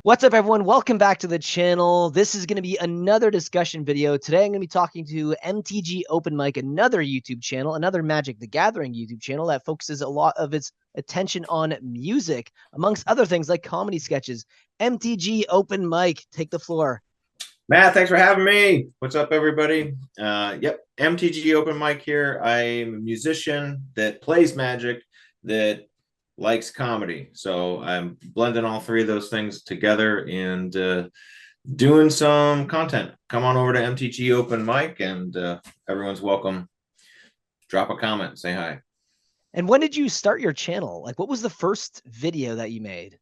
What's up, everyone? Welcome back to the channel. This is going to be another discussion video. Today, I'm going to be talking to MTG Open Mic, another YouTube channel, another Magic the Gathering YouTube channel that focuses a lot of its attention on music, amongst other things like comedy sketches. MTG Open Mic, take the floor. Matt, thanks for having me. What's up, everybody? Yep, MTG Open Mic here. I'm a musician that plays Magic, that likes comedy. So I'm blending all three of those things together and doing some content. Come on over to MTG Open Mic and everyone's welcome. Drop a comment, say hi. And when did you start your channel? Like, what was the first video that you made?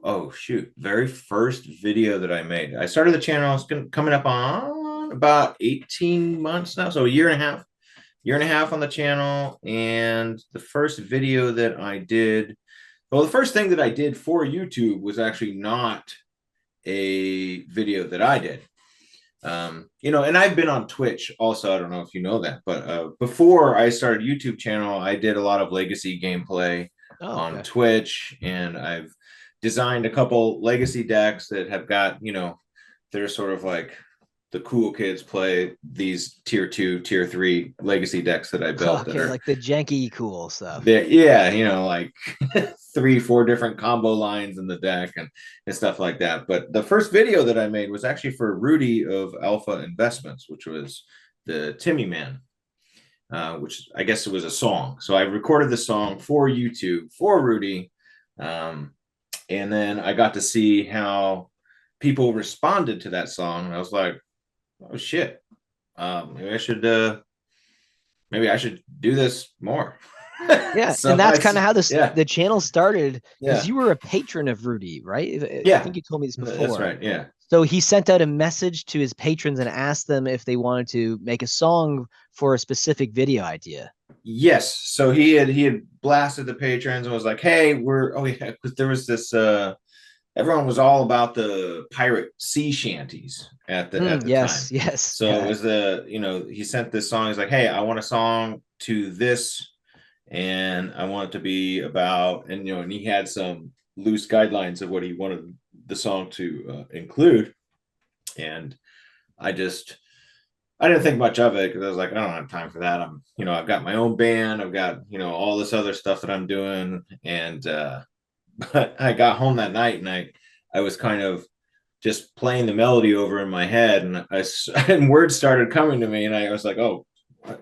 Oh, shoot. Very first video that I made. I started the channel, it's coming up on about 18 months now. So a year and a half on the channel. And the first video that I did, well, the first thing that I did for YouTube was actually not a video that I did. And I've been on Twitch also. I don't know if you know that, but before I started YouTube channel, I did a lot of legacy gameplay on Twitch, and I've designed a couple legacy decks that have got, they're sort of like the cool kids play these tier 2, tier 3 legacy decks that I built. Okay, like the janky cool stuff. Yeah, like 3-4 different combo lines in the deck and stuff like that. But the first video that I made was actually for Rudy of Alpha Investments, which was the Timmy Man, which I guess it was a song. So I recorded the song for YouTube for Rudy. And then I got to see how people responded to that song. And I was like, oh, shit. Maybe I should do this more. Yeah, so and that's kind of how the channel started, because you were a patron of Rudy, right? Yeah. I think you told me this before. That's right, yeah. So he sent out a message to his patrons and asked them if they wanted to make a song for a specific video idea. Yes. So he had blasted the patrons and was like, hey, because there was this everyone was all about the pirate sea shanties at the time. Yes. So it was he sent this song. He's like, hey, I want a song to this, and I want it to be about, and he had some loose guidelines of what he wanted the song to include. And I didn't think much of it, because I was like, I don't have time for that. I've got my own band. I've got, all this other stuff that I'm doing. And, but I got home that night and I was kind of just playing the melody over in my head, and words started coming to me, and I was like, oh, I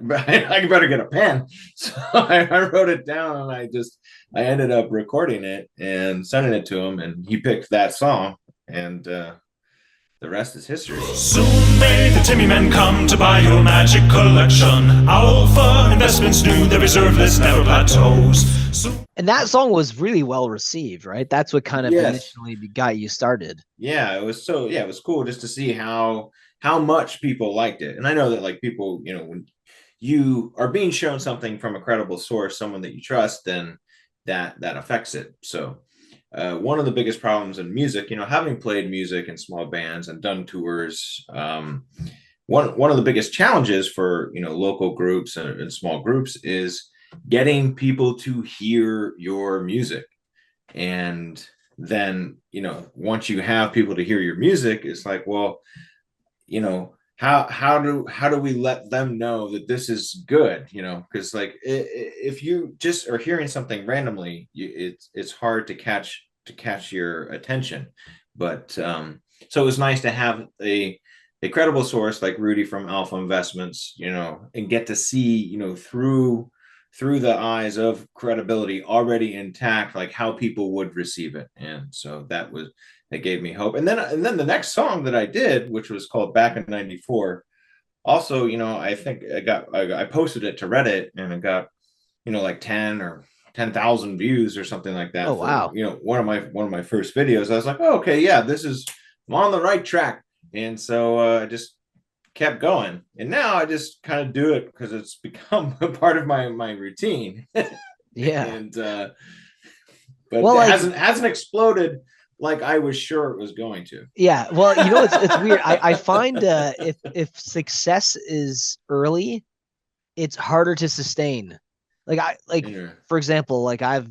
better get a pen. So I wrote it down, and I ended up recording it and sending it to him, and he picked that song, and, the rest is history. Soon may the Timmy Men come to buy your magic collection. Alpha Investments knew their reserve list never plateaus. And that song was really well received, right? That's what kind of initially got you started. Yeah, it was cool just to see how much people liked it. And I know that, like, people, when you are being shown something from a credible source, someone that you trust, then that affects it. So one of the biggest problems in music, having played music in small bands and done tours, one of the biggest challenges for local groups and small groups is getting people to hear your music. And then once you have people to hear your music, it's like, well, how do we let them know that this is good? Because, like, if you just are hearing something randomly, it's hard to catch your attention. But so it was nice to have a credible source like Rudy from Alpha Investments, and get to see through the eyes of credibility already intact, like how people would receive it. And so that gave me hope. And then the next song that I did, which was called Back in '94, also, I think I posted it to Reddit, and it got, like 10 or 10,000 views or something like that. Oh, wow. One of my first videos. I was like, oh, okay, yeah, I'm on the right track. And so I just kept going, and now I just kind of do it because it's become a part of my routine. Yeah. And but it hasn't exploded like I was sure it was going to. Yeah, well, it's weird. I find if success is early, it's harder to sustain. For example, like I've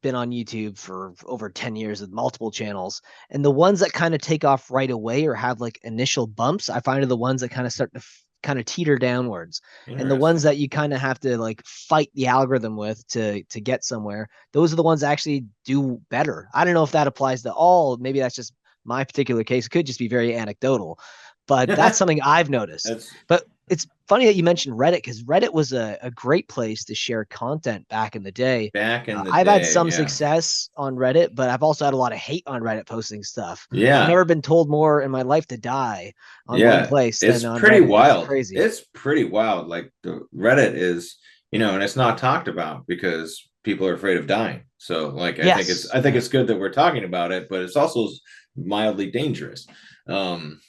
been on YouTube for over 10 years with multiple channels, and the ones that kind of take off right away or have like initial bumps, I find are the ones that kind of start to kind of teeter downwards. And the ones that you kind of have to like fight the algorithm with to get somewhere, those are the ones that actually do better. I don't know if that applies to all. Maybe that's just my particular case. It could just be very anecdotal, but that's something I've noticed. But it's funny that you mentioned Reddit, because Reddit was a great place to share content back in the day. I've had some success on Reddit, but I've also had a lot of hate on Reddit posting stuff. Yeah. I've never been told more in my life to die on one place it's than on pretty Reddit. wild. It's crazy. It's pretty wild. Like the Reddit is, and it's not talked about because people are afraid of dying. So like, I think it's good that we're talking about it, but it's also mildly dangerous.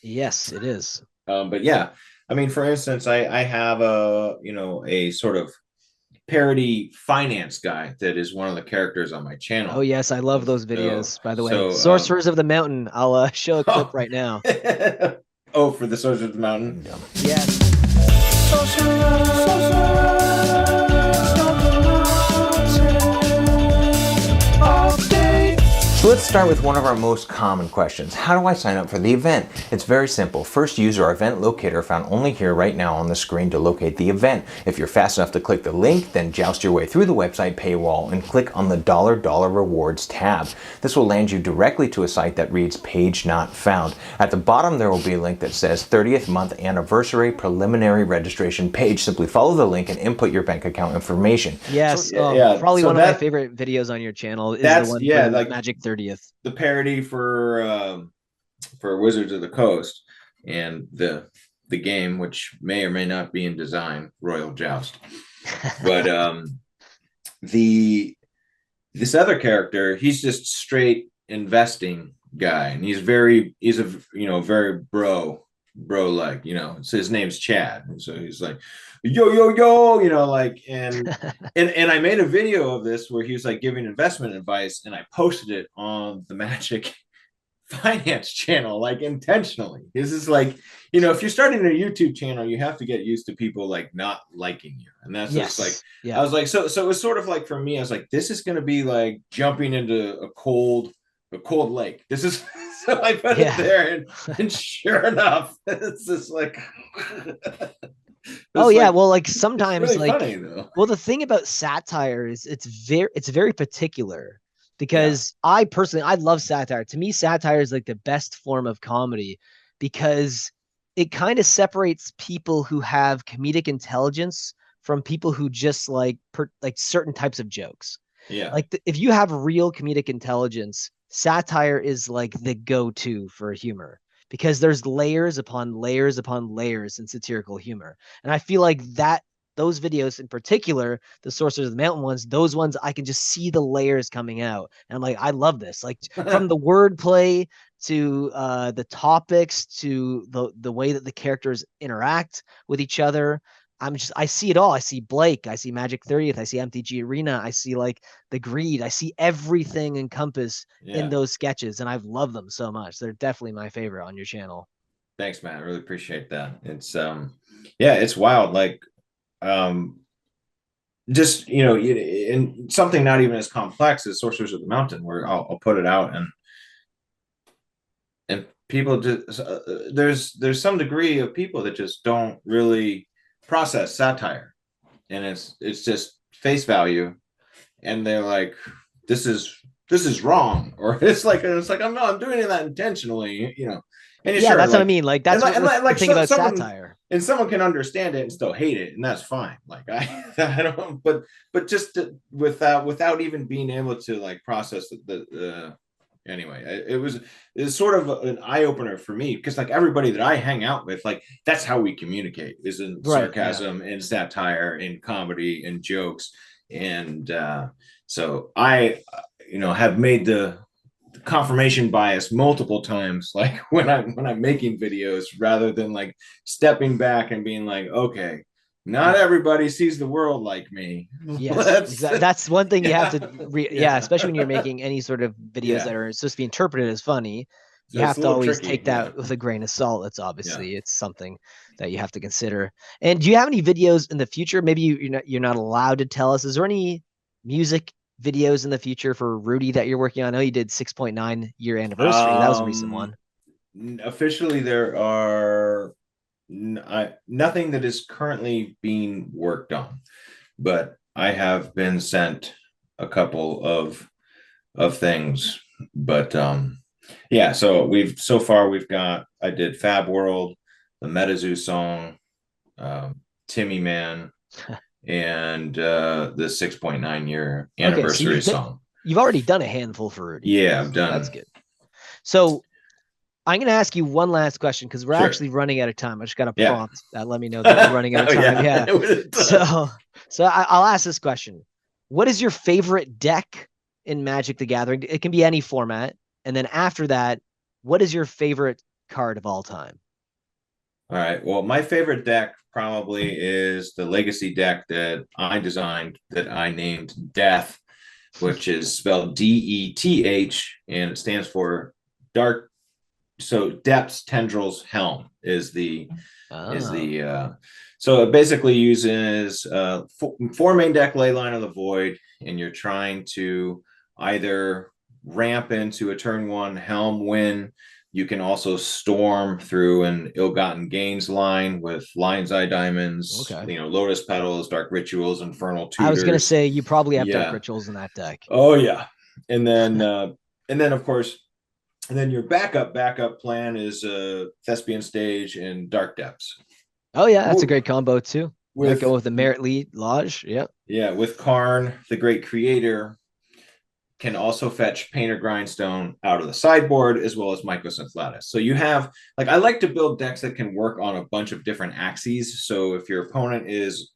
Yes, it is. But yeah, I mean, for instance, I have a sort of parody finance guy that is one of the characters on my channel. Oh yes, I love those videos. By the way, Sorcerers of the Mountain. I'll show a clip right now. Oh, for the Sorcerers of the Mountain. Yes. So let's start with one of our most common questions. How do I sign up for the event? It's very simple. First, use our event locator found only here right now on the screen to locate the event. If you're fast enough to click the link, then joust your way through the website paywall and click on the $$ rewards tab. This will land you directly to a site that reads page not found. At the bottom, there will be a link that says 30th month anniversary preliminary registration page. Simply follow the link and input your bank account information. Yes, probably one of my favorite videos on your channel is the one for like Magic 30th. The parody for Wizards of the Coast and the game, which may or may not be in design, Royal Joust. But this other character, he's just straight investing guy, and he's a very bro like, so his name's Chad, and so he's like yo, like, and I made a video of this where he was like giving investment advice, and I posted it on the Magic Finance channel, like intentionally. This is like, if you're starting a YouTube channel, you have to get used to people like not liking you, and that's just like, I was like, so it was sort of like, for me, I was like, this is going to be like jumping into a cold lake. This is so I put it there, and sure enough, it's just like well, like sometimes really like funny, though. Well, the thing about satire is it's very particular, because I love satire. To me, satire is like the best form of comedy, because it kind of separates people who have comedic intelligence from people who just like certain types of jokes. Yeah. Like if you have real comedic intelligence, satire is like the go-to for humor, because there's layers upon layers upon layers in satirical humor. And I feel like those videos in particular, the Sorcerers of the Mountain ones, those ones, I can just see the layers coming out. And I'm like, I love this. Like from the wordplay to the topics to the way that the characters interact with each other. I see it all. I see Blake, I see Magic 30th, I see MTG Arena, I see like the greed, I see everything encompassed in those sketches, and I've loved them so much. They're definitely my favorite on your channel. Thanks, man. I really appreciate that. It's it's wild. Like just in something not even as complex as Sorcerers of the Mountain, where I'll put it out, and people just there's some degree of people that just don't really process satire, and it's just face value, and they're like, this is wrong, or it's like I'm doing that intentionally, And that's like, what I mean. Like that's the thing about satire. And someone can understand it and still hate it, and that's fine. Like I don't, but just without even being able to like process the anyway, it was sort of an eye opener for me, because like everybody that I hang out with, like that's how we communicate, is in sarcasm and satire and comedy and jokes, and so I have made the confirmation bias multiple times, like when I'm making videos, rather than like stepping back and being like, okay, not everybody sees the world like me. Yes, that's one thing you have to especially when you're making any sort of videos that are supposed to be interpreted as funny. You have to always take that with a grain of salt. It's obviously it's something that you have to consider. And do you have any videos in the future? Maybe you're not allowed to tell us. Is there any music videos in the future for Rudy that you're working on? I know you did 6.9 year anniversary. That was a recent one. Officially, there are nothing that is currently being worked on, but I have been sent a couple of things. But yeah, so we've got, I did Fab World, the MetaZoo song, Timmy Man, and the 6.9 year anniversary song. You've already done a handful for Rudy. Yeah, I've done. That's good. So I'm going to ask you one last question because we're actually running out of time. I just got a prompt that let me know that we're running out of time. So I'll ask this question. What is your favorite deck in Magic the Gathering? It can be any format. And then after that, what is your favorite card of all time? All right. Well, my favorite deck probably is the Legacy deck that I designed that I named Death, which is spelled DETH, and it stands for Dark. So Depths, Tendrils, Helm is the so it basically uses four main deck: Leyline of the Void, and you're trying to either ramp into a turn one Helm win. You can also storm through an Ill-Gotten Gains line with Lion's Eye Diamonds, Lotus Petals, Dark Rituals, Infernal Tutors. I was going to say you probably have Dark Rituals in that deck. Oh yeah, and then of course, and then your backup plan is Thespian Stage and Dark Depths. Oh yeah, that's a great combo too. Go with the Merit Lead Lodge. Yeah, with Karn, the Great Creator, can also fetch Painter Grindstone out of the sideboard, as well as Mycosynth Lattice. So you have, I like to build decks that can work on a bunch of different axes. So if your opponent is,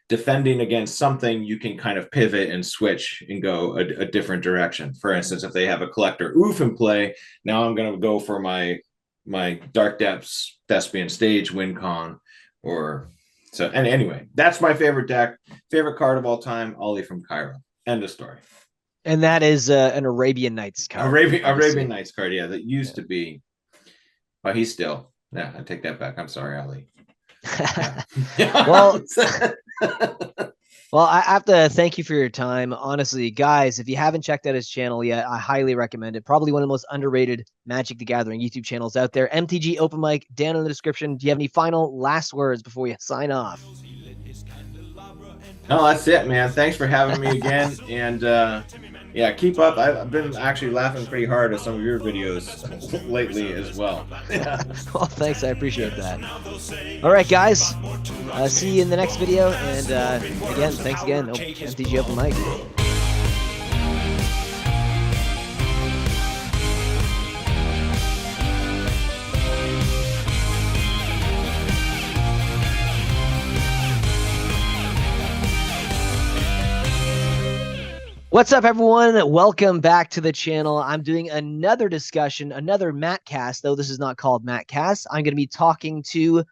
defending against something, you can kind of pivot and switch and go a different direction. For instance, if they have a Collector Oof in play, now I'm going to go for my Dark Depths, Thespian Stage, win con, and anyway, that's my favorite deck. Favorite card of all time, Ollie from Cairo. End of story. And that is an Arabian Nights card. Arabian Nights card, that used to be. But he's still. Yeah, I take that back. I'm sorry, Ali. Well, I have to thank you for your time. Honestly, guys, if you haven't checked out his channel yet, I highly recommend it. Probably one of the most underrated Magic the Gathering YouTube channels out there. MTG Open Mic, down in the description. Do you have any final last words before we sign off? No, that's it, man. Thanks for having me again. And keep up. I've been actually laughing pretty hard at some of your videos lately as well. Well, thanks. I appreciate that. All right, guys. See you in the next video. And again, thanks again. MTG Open Mic. What's up, everyone? Welcome back to the channel. I'm doing another discussion, another Mattcast, though this is not called Mattcast. I'm going to be talking to